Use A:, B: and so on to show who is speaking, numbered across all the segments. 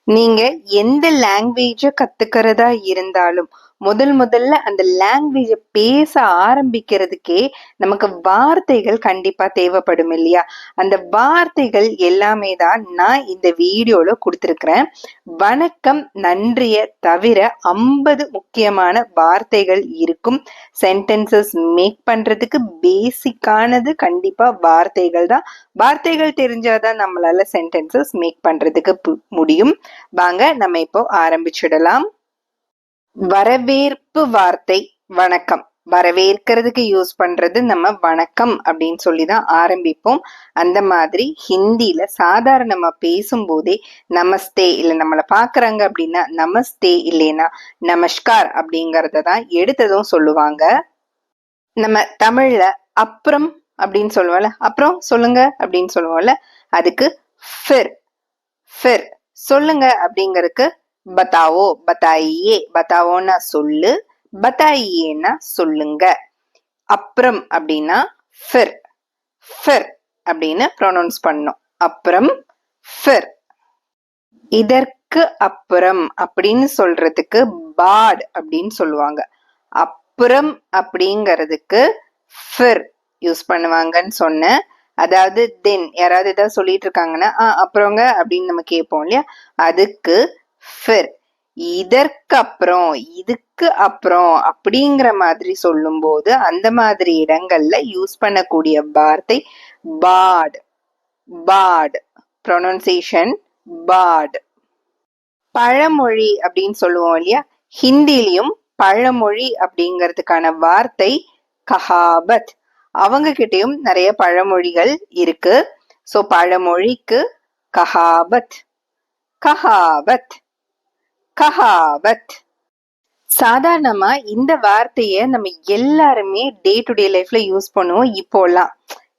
A: நீங்க எந்த லாங்குவேஜ கத்துக்கிறதா இருந்தாலும், முதல்ல அந்த லாங்குவேஜ பேச ஆரம்பிக்கிறதுக்கே நமக்கு வார்த்தைகள் கண்டிப்பா தேவைப்படும் இல்லையா? அந்த வார்த்தைகள் எல்லாமே தான் நான் இந்த வீடியோல குடுத்திருக்கிறேன். வணக்கம், நன்றிய தவிர 50 முக்கியமான வார்த்தைகள் இருக்கும். சென்டென்சஸ் மேக் பண்றதுக்கு பேசிக்கானது கண்டிப்பா வார்த்தைகள் தான். வார்த்தைகள் தெரிஞ்சாதான் நம்மளால சென்டென்சஸ் மேக் பண்றதுக்கு முடியும். வாங்க நம்ம இப்போ ஆரம்பிச்சிடலாம். வரவேற்பு வார்த்தை வணக்கம். வரவேற்கிறதுக்கு யூஸ் பண்றது நம்ம வணக்கம் அப்படின்னு சொல்லிதான் ஆரம்பிப்போம். அந்த மாதிரி ஹிந்தில சாதாரணமா பேசும்போதே நமஸ்தே இல்ல நம்மள பாக்குறாங்க அப்படின்னா நமஸ்தே இல்லைன்னா நமஸ்கார் அப்படிங்கறத தான் எடுத்ததும் சொல்லுவாங்க. நம்ம தமிழ்ல அப்புறம் அப்படின்னு சொல்லுவோம்ல, அப்புறம் சொல்லுங்க அப்படின்னு சொல்லுவோம்ல, அதுக்கு ஃபிர் ஃபிர் சொல்லுங்க அப்படிங்கறதுக்கு பத்தாவோ பத்தாயியே, பத்தாவோன்னா சொல்லு, பத்தாயியேன்னா சொல்லுங்க. அப்புறம் அப்படின்னா ஃபிர் ஃபிர் அப்படின்னு ப்ரொனவுன்ஸ் பண்ணும். அப்புறம் ஃபிர். இதற்கு அப்புறம் அப்படின்னு சொல்றதுக்கு பாட் அப்படின்னு சொல்லுவாங்க. அப்புறம் அப்படிங்கறதுக்கு ஃபிர் யூஸ் பண்ணுவாங்கன்னு சொன்னேன். அதாவது தென் யாராவது ஏதாவது சொல்லிட்டு இருக்காங்கன்னா அப்புறங்க அப்படின்னு நம்ம கேட்போம் இல்லையா, அதுக்கு ஃபிர். இதற்கு அப்புறம், இதுக்கு அப்புறம் அப்படிங்கிற மாதிரி சொல்லும் போது அந்த மாதிரி இடங்கள்ல யூஸ் பண்ணக்கூடிய வார்த்தை பாட். பாட் ப்ரொனன்சியேஷன் பாட். பழமொழி அப்படின்னு சொல்லுவோம் இல்லையா, ஹிந்திலையும் பழமொழி அப்படிங்கிறதுக்கான வார்த்தை கஹாவத். அவங்க கிட்டயும் நிறைய பழமொழிகள் இருக்கு. சோ பழமொழிக்கு கஹாவத் கஹாவத் கஹாவத். சாதாரணமா இந்த வார்த்தைய நம்ம எல்லாருமே டே டு டே லைஃப்ல யூஸ் பண்ணுவோம்.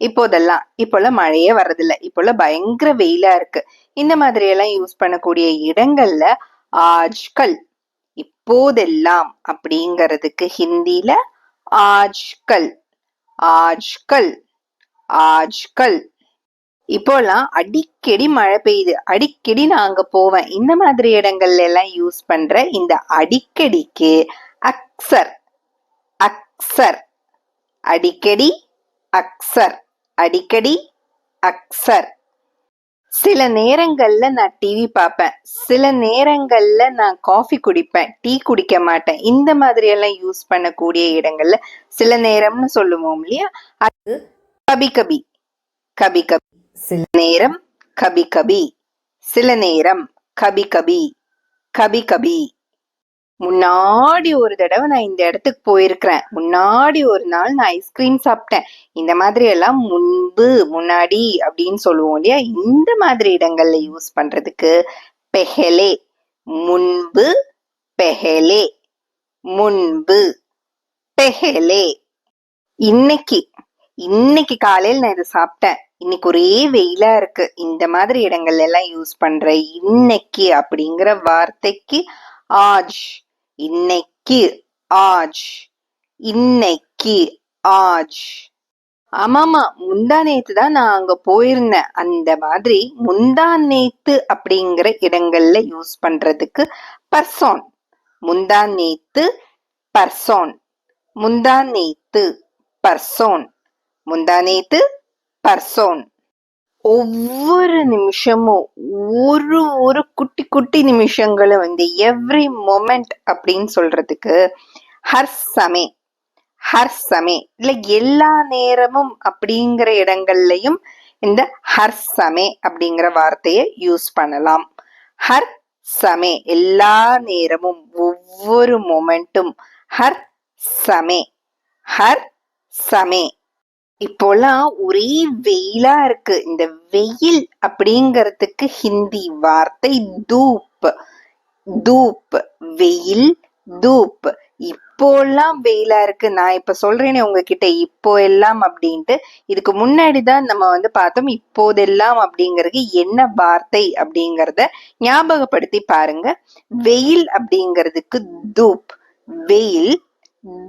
A: இப்போல்லாம் மழையே வர்றதில்ல, இப்போல்லாம் பயங்கர வெயிலா இருக்கு. இந்த மாதிரி எல்லாம் யூஸ் பண்ணக்கூடிய இடங்கள்ல ஆஜ்கல், இப்போதெல்லாம் அப்படிங்கிறதுக்கு ஹிந்தில ஆஜ்கல் ஆஜ்கல் ஆஜ்கல். இப்போலாம் அடிக்கடி மழை பெய்யுது, அடிக்கடி நான் அங்க போவேன், இந்த மாதிரி இடங்கள்ல எல்லாம் யூஸ் பண்ற இந்த அடிக்கடிக்கு அக்சர் அக்சர். அடிக்கடி அக்சர், அடிக்கடி அக்சர். சில நேரங்கள்ல நான் டிவி பார்ப்பேன், சில நேரங்கள்ல நான் காஃபி குடிப்பேன், டீ குடிக்க மாட்டேன். இந்த மாதிரி எல்லாம் யூஸ் பண்ணக்கூடிய இடங்கள்ல சில நேரம்னு சொல்லுவோம் இல்லையா, அது கபி கபி. கபி கபி சில நேரம், கபி கபி சில நேரம், கபி கபி கபி கபி. முன்னாடி ஒரு தடவை நான் இந்த இடத்துக்கு போயிருக்கிறேன், முன்னாடி ஒரு நாள் நான் ஐஸ்கிரீம் சாப்பிட்டேன். இந்த மாதிரி எல்லாம் முன்பு, முன்னாடி அப்படின்னு சொல்லுவோம் இல்லையா, இந்த மாதிரி இடங்கள்ல யூஸ் பண்றதுக்கு பெஹலே. முன்பு பெஹலே, முன்பு பெஹலே. இன்னைக்கு, இன்னைக்கு காலையில் நான் இதை சாப்பிட்டேன், இன்னைக்கு ஒரே வெயிலா இருக்கு. இந்த மாதிரி இடங்கள்ல எல்லாம் யூஸ் பண்ற இன்னைக்கு அப்படிங்கிற வார்த்தைக்கு ஆஜ். இன்னைக்கு ஆஜ், இன்னைக்கு ஆஜ். ஆமாமா, முந்தா நேத்து தான் நான் அங்க போயிருந்தேன். அந்த மாதிரி முந்தா நேத்து அப்படிங்கிற இடங்கள்ல யூஸ் பண்றதுக்கு பர்சோன். முந்தா நேத்து பர்சோன், முந்தா நேத்து பர்சோன், முந்தா நேத்து பர்சோன். ஒவ்வொரு நிமிஷமும், ஒரு ஒரு குட்டி குட்டி நிமிஷங்களும் வந்து எவ்ரி மொமெண்ட் அப்படின்னு சொல்றதுக்கு ஹர் சமே. ஹர் சமே இல்ல எல்லா நேரமும் அப்படிங்கிற இடங்கள்லயும் இந்த ஹர் சமே அப்படிங்கிற வார்த்தையை யூஸ் பண்ணலாம். ஹர் சமே எல்லா நேரமும், ஒவ்வொரு மொமெண்ட்டும். Her சமே, her சமே. இப்போலாம் ஒரே வெயிலா இருக்கு. இந்த வெயில் அப்படிங்கறதுக்கு ஹிந்தி வார்த்தை தூப். தூப், வெயில், தூப். இப்போலாம் வெயிலா இருக்கு. நான் இப்ப சொல்றேனே உங்ககிட்ட இப்போ எல்லாம் அப்படின்ட்டு. இதுக்கு முன்னாடிதான் நம்ம வந்து பார்த்தோம் இப்போதெல்லாம் அப்படிங்கிறது என்ன வார்த்தை அப்படிங்கறத ஞாபகப்படுத்தி பாருங்க. வெயில் அப்படிங்கிறதுக்கு தூப், வெயில்,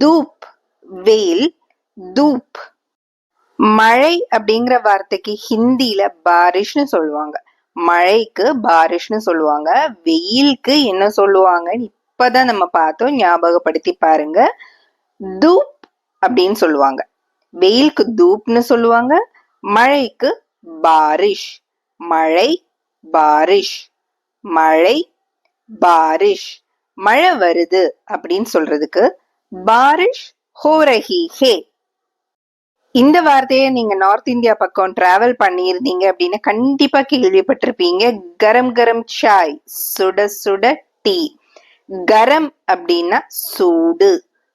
A: தூப், வெயில், தூப். மழை அப்படிங்கிற வார்த்தைக்கு ஹிந்தில பாரிஷ்னு சொல்லுவாங்க. மழைக்கு பாரிஷ்னு சொல்லுவாங்க. வெயிலுக்கு என்ன சொல்லுவாங்கன்னு இப்பதான் நம்ம பார்த்தோம், ஞாபகப்படுத்தி பாருங்க. தூப் அப்படின்னு சொல்லுவாங்க. வெயிலுக்கு தூப்னு சொல்லுவாங்க. மழைக்கு பாரிஷ். மழை பாரிஷ். மழை பாரிஷ். மழை வருது அப்படின்னு சொல்றதுக்கு பாரிஷ் ஹோ ரஹி ஹே. இந்த வார்த்தையை நீங்க நார்த் இந்தியா பக்கம் டிராவல் பண்ணியிருந்தீங்க அப்படின்னு கண்டிப்பா கேள்விப்பட்டிருப்பீங்க. கரம் கரம் சாய், சுட சுட டீ. கரம் அப்படின்னா சூடு.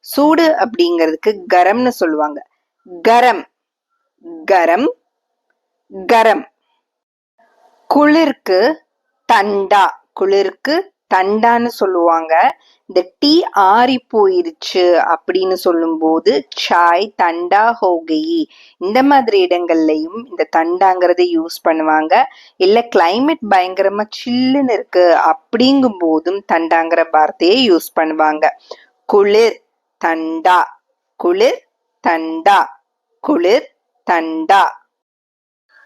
A: சூடு அப்படிங்கிறதுக்கு கரம்னு சொல்லுவாங்க. கரம் கரம் கரம். குளிர்க்கு தண்டா. குளிர்க்கு தண்டான்னு சொல்லுவாங்க. இந்த டீ ஆறி போயிருச்சு அப்படின்னு சொல்லும் போது சாய் தண்டா ஹோகி. இந்த மாதிரி இடங்கள்லயும் இந்த தண்டாங்கிறத யூஸ் பண்ணுவாங்க. இல்ல கிளைமேட் பயங்கரமா சில்லுன்னு இருக்கு அப்படிங்கும் போதும் தண்டாங்கிற வார்த்தையை யூஸ் பண்ணுவாங்க. குளிர் தண்டா. குளிர் தண்டா. குளிர் தண்டா.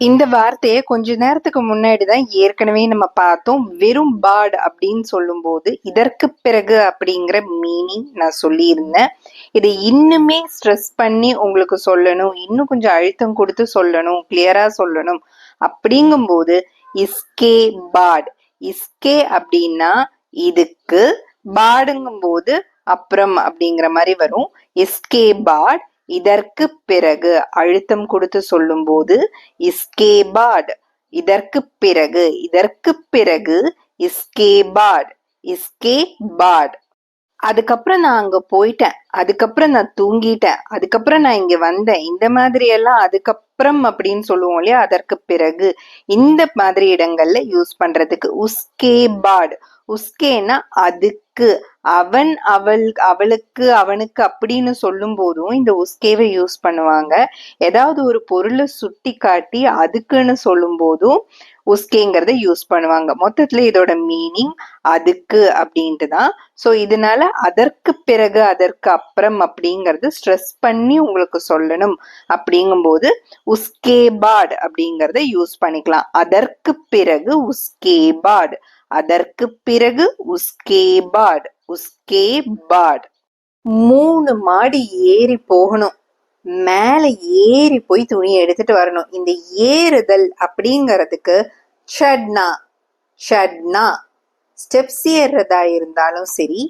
A: இந்த வார்த்தையை கொஞ்ச நேரத்துக்கு முன்னாடிதான் ஏற்கனவே நம்ம பார்த்தோம். வெறும் பாட் அப்படின்னு சொல்லும் போது இதற்கு பிறகு அப்படிங்கிற மீனிங் நான் சொல்லியிருந்தேன். இதை இன்னுமே ஸ்ட்ரெஸ் பண்ணி உங்களுக்கு சொல்லணும், இன்னும் கொஞ்சம் அழுத்தம் கொடுத்து சொல்லணும், கிளியரா சொல்லணும் அப்படிங்கும் போது இஸ்கே பாட். இஸ்கே அப்படின்னா இதுக்கு, பாடுங்கும் போது அப்புறம் அப்படிங்கிற மாதிரி வரும். இஸ்கே பாட் இதற்கு பிறகு. அழுத்தம் கொடுத்து சொல்லும் போது இஸ்கே பாட். இதற்கு பிறகு. இதற்கு பிறகு இஸ்கே பாட். இஸ்கே பாட். அதுக்கப்புறம் நான் அங்க போயிட்டேன், அதுக்கப்புறம் நான் தூங்கிட்டேன், அதுக்கப்புறம் நான் இங்க வந்தேன், இந்த மாதிரி எல்லாம் அதுக்கப்புறம் அப்படின்னு சொல்லுவோம் இல்லையா, அதற்கு பிறகு. இந்த மாதிரி இடங்கள்ல யூஸ் பண்றதுக்கு உஸ்கே பாட். உஸ்கேனா அதுக்கு, அவன் அவள் அவளுக்கு அவனுக்கு அப்படின்னு சொல்லும் போதும் இந்த உஸ்கேவை யூஸ் பண்ணுவாங்க. ஏதாவது ஒரு பொருளை சுட்டி காட்டி அதுக்குன்னு சொல்லும் போதும் உஸ்கேங்கிறத யூஸ் பண்ணுவாங்க. மொத்தத்துல இதோட மீனிங் அதுக்கு அப்படின்ட்டு தான். ஸோ இதனால அதற்கு பிறகு அதற்கு அப்புறம் அப்படிங்கறது ஸ்ட்ரெஸ் பண்ணி உங்களுக்கு சொல்லணும் அப்படிங்கும்போது உஸ்கேபாட் அப்படிங்கறத யூஸ் பண்ணிக்கலாம். அதற்கு பிறகு உஸ்கேபாட். அதற்கு பிறகு உஸ்கேபாட். உஸ்கேபாட். 3 மாடி ஏறி போகணும், மேல ஏறி போய் துணி எடுத்துட்டு வரணும். இந்த ஏறுதல் அப்படிங்கிறதுக்கு ஷட்னா. ஷட்னா. ஸ்டெப்ஸ் ஏறுறதா இருந்தாலும் சரி,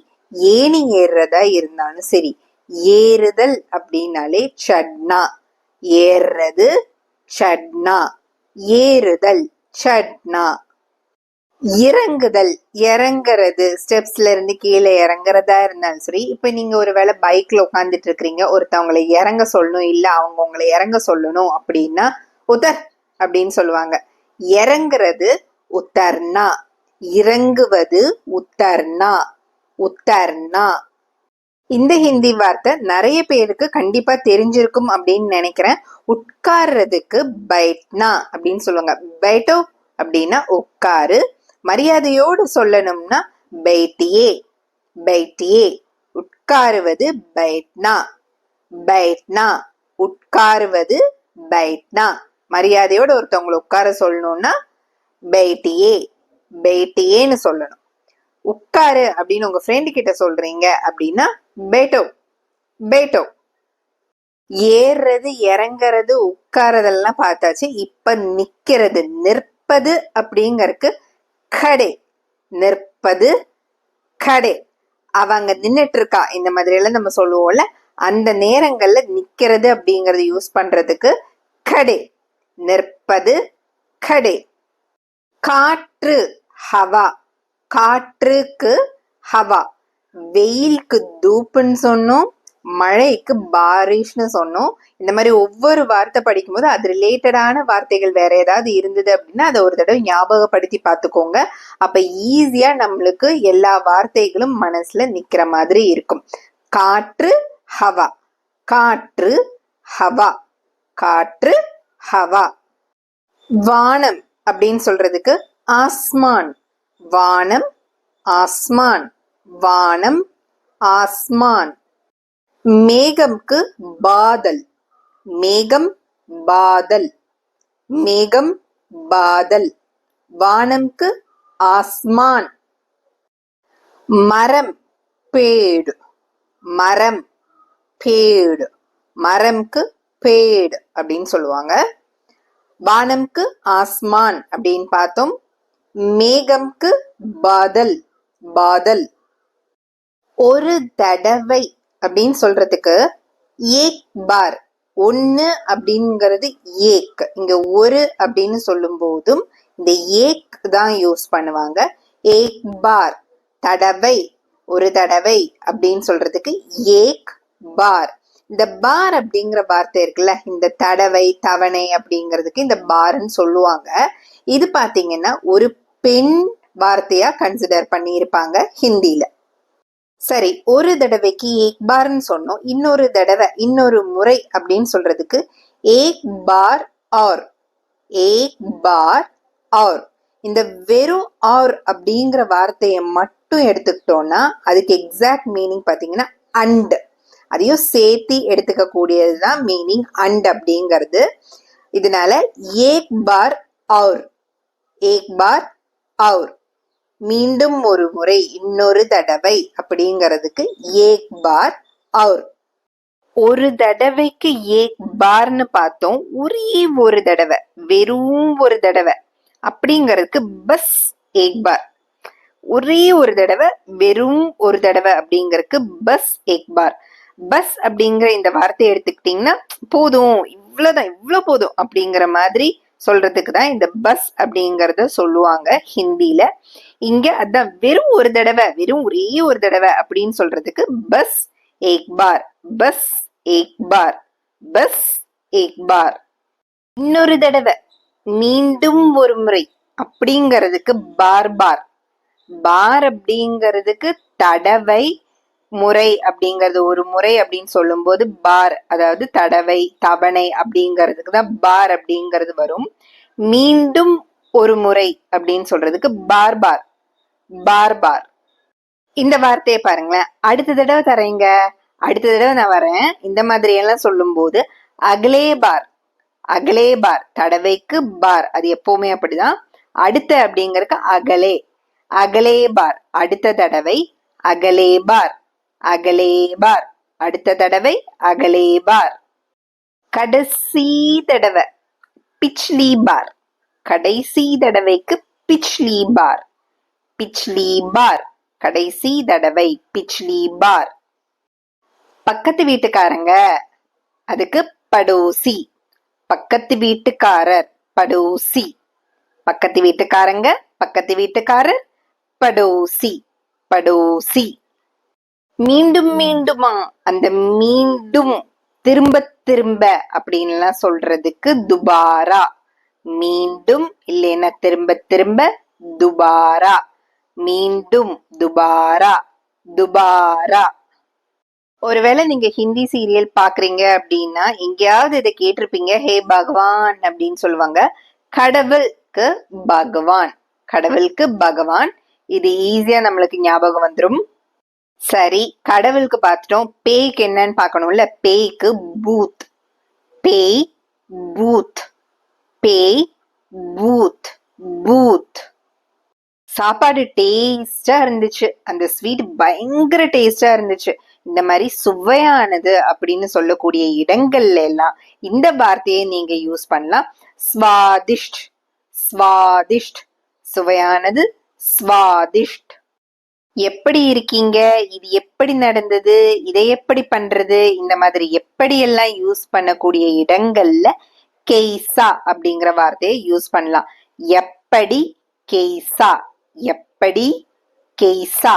A: ஏணி ஏறுறதா இருந்தாலும் சரி, ஏறுதல் அப்படின்னாலே சட்னா. ஏறுறது சட்னா. ஏறுதல் சட்னா. இறங்குதல், இறங்குறது, ஸ்டெப்ஸ்ல இருந்து கீழே இறங்குறதா இருந்தாலும் சரி. இப்ப நீங்க ஒரு வேளை பைக்ல உட்காந்துட்டு இருக்கிறீங்க, ஒருத்தவங்களை இறங்க சொல்லணும், இல்ல அவங்க உங்களை இறங்க சொல்லணும் அப்படின்னா உதர் அப்படின்னு சொல்லுவாங்க. இறங்குறது உத்தர்னா. இறங்குவது உத்தர்னா. உத்தர்னா. இந்த ஹிந்தி வார்த்தை நிறைய பேருக்கு கண்டிப்பா தெரிஞ்சிருக்கும் அப்படின்னு நினைக்கிறேன். உட்கார்றதுக்கு பைட்னா அப்படின்னு சொல்லுவாங்க. பைட்டோ அப்படின்னா உட்காரு. மரியாதையோடு சொல்லணும்னா பைட்டியே. பைட்டியே. உட்காருவது பைட்னா. பைட்னா. உட்காருவது பைட்னா. மரியாதையோடு ஒருத்தவங்களை உட்கார சொல்லணும்னா பைட்டியே. பைட்டியேன்னு சொல்லணும். உட்காரு அப்படின்னு உங்க ஃப்ரெண்டு கிட்ட சொல்றீங்க அப்படின்னா பேட்டோ. பேட்டோ. ஏறுறது இறங்குறது உட்காரதெல்லாம் பார்த்தாச்சு. இப்ப நிக்கிறது, நிற்பது அப்படிங்கறதுக்கு கடை. நிற்பது கடை. அவங்க நின்னுட்டு இருக்கா, இந்த மாதிரி எல்லாம் நம்ம சொல்லுவோம்ல, அந்த நேரங்கள்ல நிக்கிறது அப்படிங்கறது யூஸ் பண்றதுக்கு கடை. நிற்பது கடை. காற்று ஹவா. காற்றுக்கு ஹவா. வெயிலுக்கு தூப்புன்னு சொன்னோம், மழைக்கு பாரிஷ்னு சொன்னோம். இந்த மாதிரி ஒவ்வொரு வார்த்தை படிக்கும் போது அது ரிலேட்டடான வார்த்தைகள் வேற ஏதாவது இருந்தது அப்படின்னா அதை ஒரு தடவை ஞாபகப்படுத்தி பார்த்துக்கோங்க. அப்ப ஈஸியா நம்மளுக்கு எல்லா வார்த்தைகளும் மனசுல நிக்கிற மாதிரி இருக்கும். காற்று ஹவா. காற்று ஹவா. காற்று ஹவா. வானம் அப்படின்னு சொல்றதுக்கு ஆஸ்மான். வானம் ஆஸ்மான். வானம் ஆஸ்மான். மேகம்க்கு பாதல். மேகம் பாதல். மேகம் பாதல். வானம்க்கு ஆஸ்மான். மரம் பேடு, மரம் பேடு, மரம்க்கு பேடு அப்படின்னு சொல்லுவாங்க. வானம்க்கு ஆஸ்மான் அப்படின்னு பார்த்தோம். மேகம்க்கு பாதல், பாதல். ஒரு தடவை அப்படின்னு சொல்றதுக்கு ஏக் பார், ஒன்னு அப்படிங்கிறது ஏக். இங்க ஒரு அப்படின்னு சொல்லும் போதும் இந்த ஏக் தான் யூஸ் பண்ணுவாங்க. ஏக் பார் தடவை, ஒரு தடவை அப்படின்னு சொல்றதுக்கு ஏக் பார். இந்த பார் அப்படிங்கிற வார்த்தை இருக்குல்ல, இந்த தடவை தவணை அப்படிங்கிறதுக்கு இந்த பார்ன்னு சொல்லுவாங்க. இது பாத்தீங்கன்னா ஒரு பெண் வார்த்தையா கன்சிடர் பண்ணி இருப்பாங்க ஹிந்தில. சரி, ஒரு தடவைக்கு ஏக் பார்ன்னு சொன்னோம். இன்னொரு தடவை, இன்னொரு முறை அப்படின்னு சொல்றதுக்கு ஏக் பார் ஆர், ஏக் பார் ஆர். இந்த வெறும் ஆர் அப்படிங்கிற வார்த்தையை மட்டும் எடுத்துக்கிட்டோம்னா அதுக்கு எக்ஸாக்ட் மீனிங் பாத்தீங்கன்னா அண்ட். அதையும் சேர்த்து எடுத்துக்க கூடியதுதான் மீனிங் அண்ட் அப்படிங்கிறது. இதனால ஏக் பார் ஆர், ஏக் பார் ஆர். மீண்டும் ஒரு முறை, இன்னொரு தடவை அப்படிங்கிறதுக்கு ஏக் பார் ஆர். ஒரு தடவைக்கு ஏக் பார்னு பார்த்தோம். ஒரே ஒரு தடவை, வெறும் ஒரு தடவை அப்படிங்கிறதுக்கு பஸ் ஏக் பார். ஒரே ஒரு தடவை, வெறும் ஒரு தடவை அப்படிங்கிறதுக்கு பஸ் ஏக் பார். பஸ் அப்படிங்கிற இந்த வார்த்தையை எடுத்துக்கிட்டீங்கன்னா போதும், இவ்வளவுதான், இவ்வளவு போதும் அப்படிங்கிற மாதிரி சொல்றதுக்கு தான் இந்த பஸ் அப்படிங்கறத சொல்லுவாங்க ஹிந்தில. இங்க அதான் வெறும் ஒரு தடவை, வெறும் ஒரே ஒரு தடவை அப்படின்னு சொல்றதுக்கு பஸ் ஏக் பார், பஸ் ஏக் பார், பஸ் ஏக் பார். இன்னொரு தடவை, மீண்டும் ஒரு முறை அப்படிங்கிறதுக்கு பார் பார். பார் அப்படிங்கிறதுக்கு தடவை, முறை அப்படிங்கிறது ஒரு முறை அப்படின்னு சொல்லும் போது பார், அதாவது தடவை தவணை அப்படிங்கிறதுக்கு தான் பார் அப்படிங்கிறது வரும். மீண்டும் ஒரு முறை அப்படின்னு சொல்றதுக்கு பார் பார், பார் பார். இந்த வார்த்தையை பாருங்களேன். அடுத்த தடவை தரேங்க, அடுத்த தடவை நான் வரேன், இந்த மாதிரி எல்லாம் சொல்லும் போது அகலே பார், அகலே பார். தடவைக்கு பார், அது எப்பவுமே அப்படிதான். அடுத்த அப்படிங்கறதுக்கு அகலே, அகலே பார். அடுத்த தடவை அகலே பார், அகலே பார். அடுத்த தடவை அகலே பார். கடைசி தடவை பிச்லி பார். கடைசி தடவைக்கு பிச்லி பார், பிச்லி பார். கடைசி தடவை பிச்லி பார். பக்கத்து வீட்டுக்காரங்க, அதுக்கு படோசி. பக்கத்து வீட்டுக்காரர், படோசி. பக்கத்து வீட்டுக்காரங்க, பக்கத்து வீட்டுக்காரர், படோசி, படோசி. மீண்டும் மீண்டுமா, அந்த மீண்டும் திரும்ப திரும்ப அப்படின்னு சொல்றதுக்கு துபாரா. மீண்டும் இல்லைன்னா திரும்ப திரும்ப, துபாரா. மீண்டும், துபாரா, துபாரா. ஒருவேளை நீங்க ஹிந்தி சீரியல் பாக்குறீங்க அப்படின்னா எங்கேயாவது இதை கேட்டிருப்பீங்க. ஹே பகவான் அப்படின்னு சொல்லுவாங்க. கடவுளுக்கு பகவான், கடவுளுக்கு பகவான். இது ஈஸியா நம்மளுக்கு ஞாபகம் வந்துடும். சரி, கடவுளுக்கு பார்த்துட்டோம். பேய்க்கு என்னன்னு பார்க்கணும்ல. பேய்க்கு பூத், பேய் பூத், பேய் பூத், பூத். சாப்பாடு டேஸ்டா இருந்துச்சு, அந்த ஸ்வீட் பயங்கர டேஸ்டா இருந்துச்சு. இந்த மாதிரி சுவையானது அப்படின்னு சொல்லக்கூடிய இடங்கள்ல எல்லாம் இந்த வார்த்தையை நீங்க யூஸ் பண்ணலாம். ஸ்வாதிஷ்ட், ஸ்வாதிஷ்ட். சுவையானது, ஸ்வாதிஷ்ட். எப்படி இருக்கீங்க, இது எப்படி நடந்தது, இதை எப்படி பண்றது, இந்த மாதிரி எப்படி எல்லாம் யூஸ் பண்ணக்கூடிய இடங்கள்ல கெய்சா அப்படிங்கிற வார்த்தையை யூஸ் பண்ணலாம். எப்படி, கெய்சா, எப்படி, கெய்சா,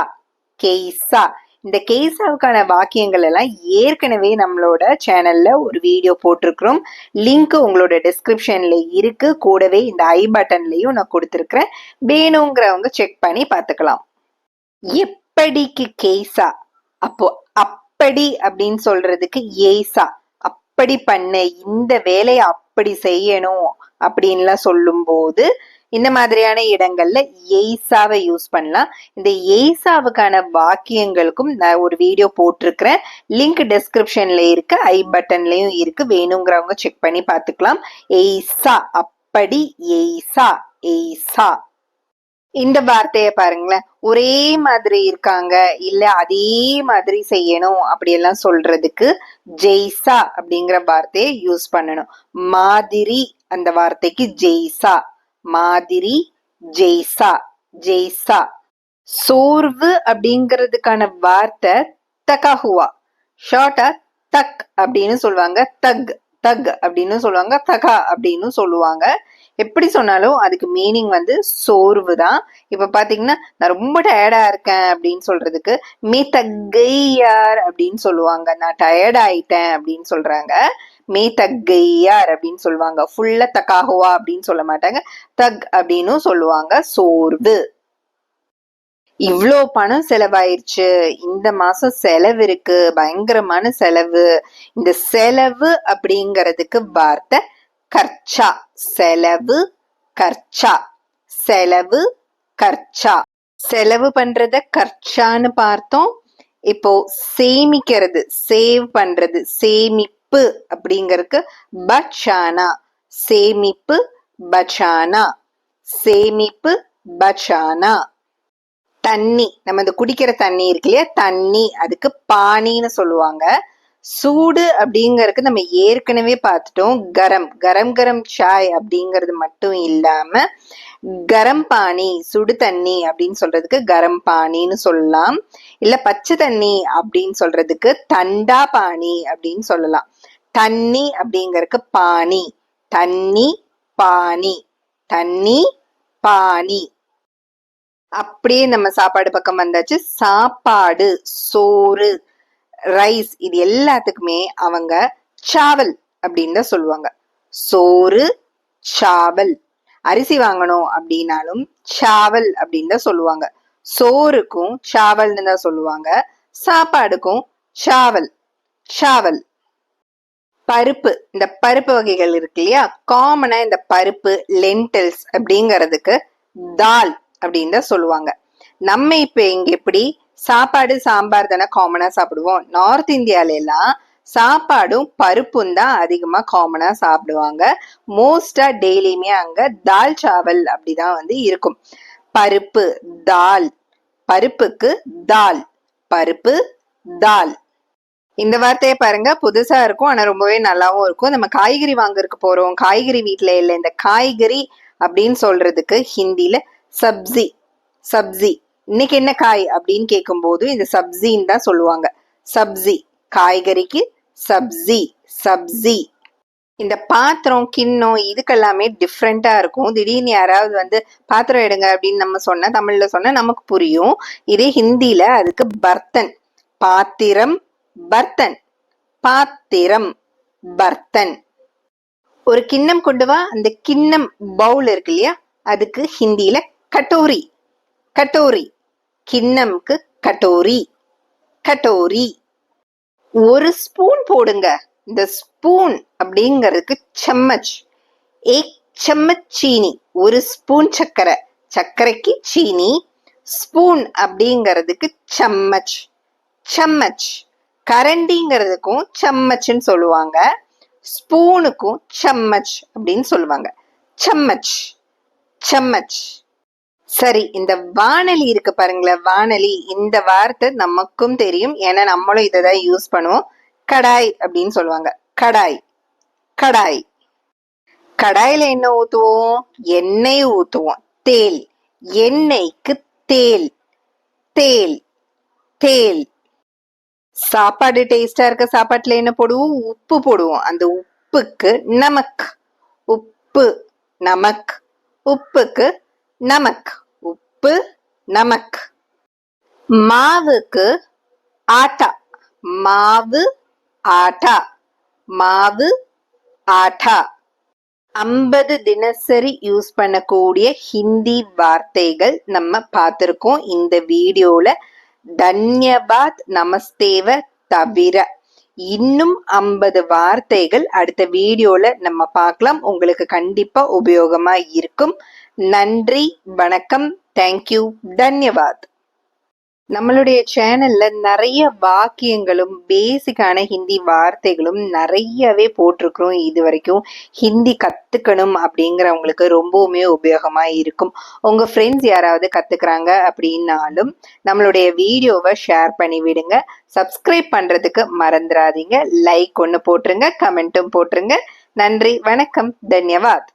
A: கெய்சா. இந்த கெய்சாவுக்கான வாக்கியங்கள் எல்லாம் ஏற்கனவே நம்மளோட சேனல்ல ஒரு வீடியோ போட்டிருக்கிறோம். லிங்க் உங்களோட டிஸ்கிரிப்ஷன்ல இருக்கு. கூடவே இந்த ஐ பட்டன்லயும் நான் கொடுத்திருக்கிறேன். வேணுங்கிறவங்க செக் பண்ணி பார்த்துக்கலாம். எப்படிக்கு கெய்சா, அப்போ அப்படி அப்படின்னு சொல்றதுக்கு ஏசா. அப்படி பண்ண, இந்த வேலையை அப்படி செய்யணும் அப்படின்லாம் சொல்லும் போது இந்த மாதிரியான இடங்கள்ல எய்சாவை யூஸ் பண்ணலாம். இந்த எய்சாவுக்கான வாக்கியங்களுக்கும் நான் ஒரு வீடியோ போட்டிருக்கிறேன். லிங்க் டிஸ்கிரிப்ஷன்ல இருக்கு, ஐ பட்டன்லயும் இருக்கு. வேணுங்கிறவங்க செக் பண்ணி பார்த்துக்கலாம். எய்சா, அப்படி, எய்சா, எய்சா. இந்த வார்த்தைய பாருங்களேன், ஒரே மாதிரி இருக்காங்க இல்ல அதே மாதிரி செய்யணும் அப்படியெல்லாம் சொல்றதுக்கு ஜெய்சா அப்படிங்கிற வார்த்தையை யூஸ் பண்ணணும். மாதிரி அந்த வார்த்தைக்கு ஜெய்சா, மாதிரி, ஜெய்சா, ஜெய்சா. சோர்வு அப்படிங்கிறதுக்கான வார்த்தை தகஹுவா, ஷார்ட்டா தக் அப்படின்னு சொல்லுவாங்க, தக் தக் அப்படின்னு சொல்லுவாங்க, தகா அப்படின்னு சொல்லுவாங்க. எப்படி சொன்னாலும் அதுக்கு மீனிங் வந்து சோர்வு தான். இப்ப பாத்தீங்கன்னா நான் ரொம்ப டயர்டா இருக்கேன் அப்படின்னு சொல்றதுக்கு மே தக்கையார் அப்படின்னு சொல்லுவாங்க. நான் டயர்ட் ஆயிட்டேன் அப்படின்னு சொல்றாங்க. மே தக்கையார் அப்படின்னு சொல்லுவாங்க. ஃபுல்லா தக்காகுவா அப்படின்னு சொல்ல மாட்டாங்க, தக் அப்படின்னு சொல்லுவாங்க. சோர்வு. இவ்ளோ பணம் செலவாயிருச்சு, இந்த மாசம் செலவு இருக்கு, பயங்கரமான செலவு. இந்த செலவு அப்படிங்கிறதுக்கு வார்த்தை கர்ச்சா. செலவு, கர்ச்சா. செலவு, கர்ச்சா. செலவு பண்றத கர்ச்சான்னு பார்த்தோம். இப்போ சேமிக்கிறது, சேவ் பண்றது, சேமிப்பு அப்படிங்கறதுக்கு பச்சானா. சேமிப்பு, பச்சானா. சேமிப்பு, பச்சானா. தண்ணி, நம்ம இந்த குடிக்கிற தண்ணி இருக்கு இல்லையா, தண்ணி, அதுக்கு பானின்னு சொல்லுவாங்க. சூடு அப்படிங்கறதுக்கு நம்ம ஏற்கனவே பார்த்துட்டோம், கரம். கரம் கரம் சாய் அப்படிங்கிறது மட்டும் இல்லாம கரம் பானி, சுடு தண்ணி அப்படின்னு சொல்றதுக்கு கரம் பானின்னு சொல்லலாம். இல்ல பச்சை தண்ணி அப்படின்னு சொல்றதுக்கு தண்டா பானி அப்படின்னு சொல்லலாம். தண்ணி அப்படிங்கறதுக்கு பானி. தண்ணி, பானி. தண்ணி, பானி. அப்படியே நம்ம சாப்பாடு பக்கம் வந்தாச்சு. சாப்பாடு, சோறு, ரைஸ், இது எல்லாத்துக்குமே அவங்க சாவல் அப்படின்னு தான் சொல்லுவாங்க. சோறு, சாவல். அரிசி வாங்கணும் அப்படின்னாலும் சாவல் அப்படின்னு தான் சொல்லுவாங்க. சோறுக்கும் சாவல்னு தான் சொல்லுவாங்க. சாப்பாடுக்கும் சாவல், சாவல். பருப்பு, இந்த பருப்பு வகைகள் இருக்கு இல்லையா, காமனா இந்த பருப்பு, லென்டில்ஸ் அப்படிங்கிறதுக்கு தால் அப்படின்னு தான் சொல்லுவாங்க. நம்ம இப்ப இங்க எப்படி சாப்பாடு சாம்பார் தானே காமனா சாப்பிடுவோம். நார்த் இந்தியால எல்லாம் சாப்பாடும் பருப்பும் தான் அதிகமா காமனா சாப்பிடுவாங்க. மோஸ்டா டெய்லியுமே அங்க தால் சாவல் அப்படிதான் வந்து இருக்கும். பருப்பு, தால். பருப்புக்கு தால், பருப்பு, தால். இந்த வார்த்தையை பாருங்க, புதுசா இருக்கும் ஆனா ரொம்பவே நல்லாவும் இருக்கும். நம்ம காய்கறி வாங்கறதுக்கு போறோம், காய்கறி வீட்டுல இல்ல, இந்த காய்கறி அப்படின்னு சொல்றதுக்கு ஹிந்தில சப்ஜி. சப்ஜி, இன்னைக்கு என்ன காய் அப்படின்னு கேட்கும் போது இந்த சப்ஜின்னு தான் சொல்லுவாங்க. சப்ஜி, காய்கறிக்கு சப்ஜி, சப்ஜி. இந்த பாத்திரம், கிண்ணம், இதுக்கெல்லாமே டிஃப்ரெண்டா இருக்கும். திடீர்னு யாராவது வந்து பாத்திரம் எடுங்க அப்படின்னு நம்ம சொன்னா, தமிழ்ல சொன்னா நமக்கு புரியும். இதே ஹிந்தில அதுக்கு பர்த்தன். பாத்திரம், பர்த்தன். பாத்திரம், பர்த்தன். ஒரு கிண்ணம் கொண்டு வா, அந்த கிண்ணம் பவுல் இருக்கு இல்லையா, அதுக்கு ஹிந்தியில கட்டோரி. கட்டோரி. கிண்ணம்க்கு கட்டோரி, கட்டோரி. ஒரு ஸ்பூன் போடுங்க, இந்த ஸ்பூன் அப்படிங்கிறதுக்கு சம்மச். ஏக் சம்மச் சீனி, ஒரு ஸ்பூன் சர்க்கரை. சர்க்கரைக்கு சீனி. ஸ்பூன் அப்படிங்கிறதுக்கு சம்மச், சம்மச். கரண்டிங்கிறதுக்கும் சம்மச்ன்னு சொல்லுவாங்க. ஸ்பூனுக்கும் சம்மச் அப்படின்னு சொல்லுவாங்க. சம்மச், சம்மச். சரி, இந்த வானலி இருக்கு பாருங்களேன், வானலி, இந்த வார்த்தை நமக்கும் தெரியும், ஏன்னா நம்மளும் இதை தான் யூஸ் பண்ணுவோம். கடாய் அப்படின்னு சொல்லுவாங்க. கடாய், கடாய். கடாயில என்ன ஊத்துவோம்? எண்ணெய் ஊத்துவோம். தேல். எண்ணெய்க்கு தேல், தேல், தேல். சாப்பாடு டேஸ்டா இருக்க சாப்பாட்டுல என்ன போடுவோம்? உப்பு போடுவோம். அந்த உப்புக்கு நமக். உப்பு, நமக். உப்புக்கு நமக். உப்பு, நமக். மாவுக்கு ஆட்டா. மாவு, ஆட்டா. மாவு, ஆட்டா. 50 தினசரி யூஸ் பண்ணக்கூடிய ஹிந்தி வார்த்தைகள் நம்ம பார்த்திருக்கோம் இந்த வீடியோல. தன்யபாத், நமஸ்தேவ தவிர இன்னும் 50 வார்த்தைகள் அடுத்த வீடியோல நம்ம பார்க்கலாம். உங்களுக்கு கண்டிப்பா உபயோகமா இருக்கும். நன்றி, வணக்கம், தேங்க்யூ, தன்யவாத். நம்மளுடைய சேனல்ல நிறைய வாக்கியங்களும் பேசிக்கான ஹிந்தி வார்த்தைகளும் நிறையவே போட்டிருக்கிறோம். இது வரைக்கும் ஹிந்தி கத்துக்கணும் அப்படிங்கிறவங்களுக்கு ரொம்பவுமே உபயோகமா இருக்கும். உங்க ஃப்ரெண்ட்ஸ் யாராவது கத்துக்கிறாங்க அப்படின்னாலும் நம்மளுடைய வீடியோவை ஷேர் பண்ணி விடுங்க. சப்ஸ்கிரைப் பண்றதுக்கு மறந்துடாதீங்க. லைக் ஒன்று போட்டுருங்க, கமெண்ட்டும் போட்டுருங்க. நன்றி, வணக்கம், தன்யவாத்.